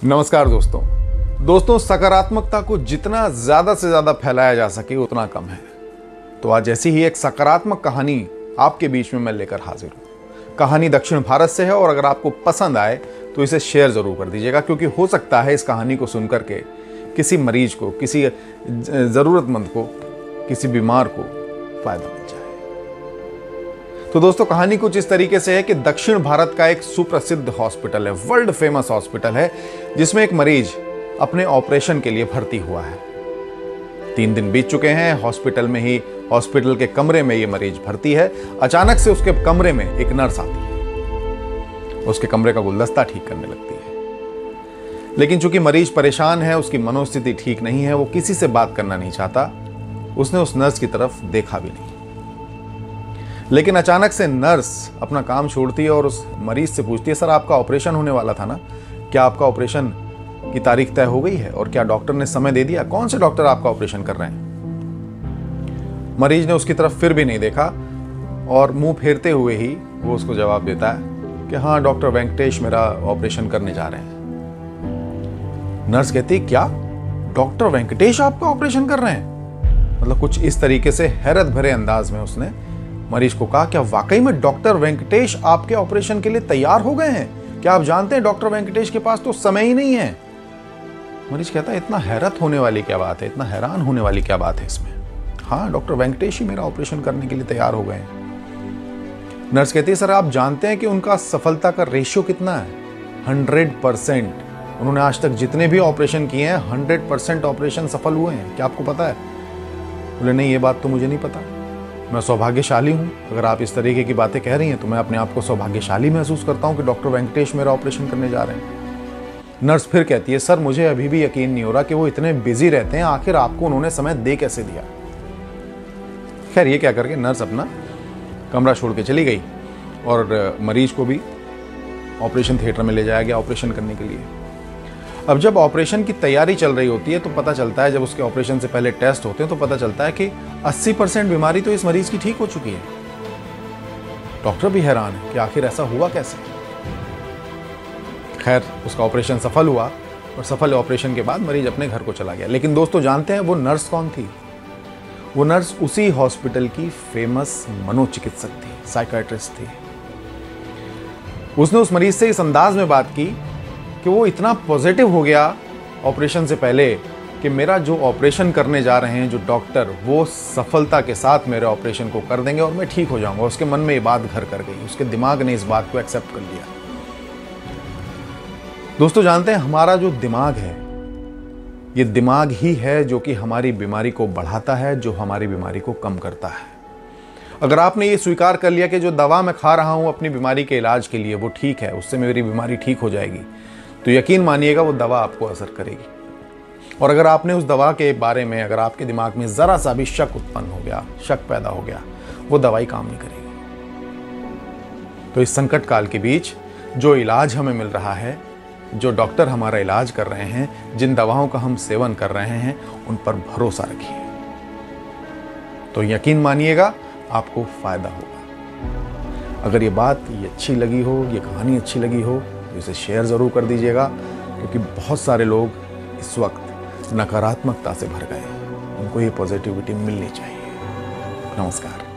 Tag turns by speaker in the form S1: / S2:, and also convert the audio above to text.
S1: नमस्कार दोस्तों सकारात्मकता को जितना ज़्यादा से ज़्यादा फैलाया जा सके उतना कम है। तो आज ऐसी ही एक सकारात्मक कहानी आपके बीच में मैं लेकर हाजिर हूँ। कहानी दक्षिण भारत से है और अगर आपको पसंद आए तो इसे शेयर ज़रूर कर दीजिएगा, क्योंकि हो सकता है इस कहानी को सुनकर के किसी मरीज को, किसी ज़रूरतमंद को, किसी बीमार को फ़ायदा मिल जाए। तो दोस्तों कहानी कुछ इस तरीके से है कि दक्षिण भारत का एक सुप्रसिद्ध हॉस्पिटल है, वर्ल्ड फेमस हॉस्पिटल है, जिसमें एक मरीज अपने ऑपरेशन के लिए भर्ती हुआ है। 3 दिन बीत चुके हैं, हॉस्पिटल के कमरे में ये मरीज भर्ती है। अचानक से उसके कमरे में एक नर्स आती है, उसके कमरे का गुलदस्ता ठीक करने लगती है। लेकिन चूंकि मरीज परेशान है, उसकी मनोस्थिति ठीक नहीं है, वो किसी से बात करना नहीं चाहता, उसने उस नर्स की तरफ देखा भी नहीं। लेकिन अचानक से नर्स अपना काम छोड़ती है और उस मरीज से पूछती है, सर आपका ऑपरेशन होने वाला था ना, क्या आपका ऑपरेशन की तारीख तय हो गई है और क्या डॉक्टर ने समय दे दिया? कौन से डॉक्टर आपका ऑपरेशन कर रहे हैं? मरीज ने उसकी तरफ फिर भी नहीं देखा और मुंह फेरते हुए ही वो उसको जवाब देता है कि हाँ, डॉक्टर वेंकटेश मेरा ऑपरेशन करने जा रहे हैं। नर्स कहती, क्या डॉक्टर वेंकटेश आपका ऑपरेशन कर रहे हैं? मतलब कुछ इस तरीके से हैरत भरे अंदाज में उसने मरीज को कहा, क्या वाकई में डॉक्टर वेंकटेश आपके ऑपरेशन के लिए तैयार हो गए हैं? क्या आप जानते हैं डॉक्टर वेंकटेश के पास तो समय ही नहीं है। मरीज कहता है, इतना हैरत होने वाली क्या बात है, इतना हैरान होने वाली क्या बात है इसमें? हाँ, डॉक्टर वेंकटेश ही मेरा ऑपरेशन करने के लिए तैयार हो गए हैं। नर्स कहती है, सर आप जानते हैं कि उनका सफलता का रेशियो कितना है? 100%। उन्होंने आज तक जितने भी ऑपरेशन किए हैं 100% ऑपरेशन सफल हुए हैं। क्या आपको पता है? बोले, नहीं ये बात तो मुझे नहीं पता। मैं सौभाग्यशाली हूँ। अगर आप इस तरीके की बातें कह रही हैं तो मैं अपने आप को सौभाग्यशाली महसूस करता हूँ कि डॉक्टर वेंकटेश मेरा ऑपरेशन करने जा रहे हैं। नर्स फिर कहती है, सर मुझे अभी भी यकीन नहीं हो रहा कि वो इतने बिजी रहते हैं, आखिर आपको उन्होंने समय दे कैसे दिया? खैर ये क्या करके नर्स अपना कमरा छोड़ के चली गई और मरीज को भी ऑपरेशन थिएटर में ले जाया गया ऑपरेशन करने के लिए। अब जब ऑपरेशन की तैयारी चल रही होती है तो पता चलता है, जब उसके ऑपरेशन से पहले टेस्ट होते हैं तो पता चलता है कि 80% बीमारी तो इस मरीज की ठीक हो चुकी है। डॉक्टर भी हैरान है कि आखिर ऐसा हुआ कैसे। खैर उसका ऑपरेशन सफल हुआ और सफल ऑपरेशन के बाद मरीज अपने घर को चला गया। लेकिन दोस्तों जानते हैं वो नर्स कौन थी? वो नर्स उसी हॉस्पिटल की फेमस मनोचिकित्सक थी, साइकियाट्रिस्ट थी। उसने उस मरीज से इस अंदाज में बात की कि वो इतना पॉजिटिव हो गया ऑपरेशन से पहले कि मेरा जो ऑपरेशन करने जा रहे हैं जो डॉक्टर, वो सफलता के साथ मेरे ऑपरेशन को कर देंगे और मैं ठीक हो जाऊंगा। उसके मन में ये बात घर कर गई, उसके दिमाग ने इस बात को एक्सेप्ट कर लिया। दोस्तों जानते हैं हमारा जो दिमाग है, ये दिमाग ही है जो कि हमारी बीमारी को बढ़ाता है, जो हमारी बीमारी को कम करता है। अगर आपने ये स्वीकार कर लिया कि जो दवा मैं खा रहा हूं अपनी बीमारी के इलाज के लिए वो ठीक है, उससे मेरी बीमारी ठीक हो जाएगी, तो यकीन मानिएगा वो दवा आपको असर करेगी। और अगर आपने उस दवा के बारे में, अगर आपके दिमाग में जरा सा भी शक उत्पन्न हो गया, शक पैदा हो गया, वो दवाई काम नहीं करेगी। तो इस संकट काल के बीच जो इलाज हमें मिल रहा है, जो डॉक्टर हमारा इलाज कर रहे हैं, जिन दवाओं का हम सेवन कर रहे हैं, उन पर भरोसा रखिए, तो यकीन मानिएगा आपको फायदा होगा। अगर ये बात अच्छी लगी हो, ये कहानी अच्छी लगी हो, तो इसे शेयर ज़रूर कर दीजिएगा, क्योंकि बहुत सारे लोग इस वक्त नकारात्मकता से भर गए, उनको ये पॉजिटिविटी मिलनी चाहिए। नमस्कार।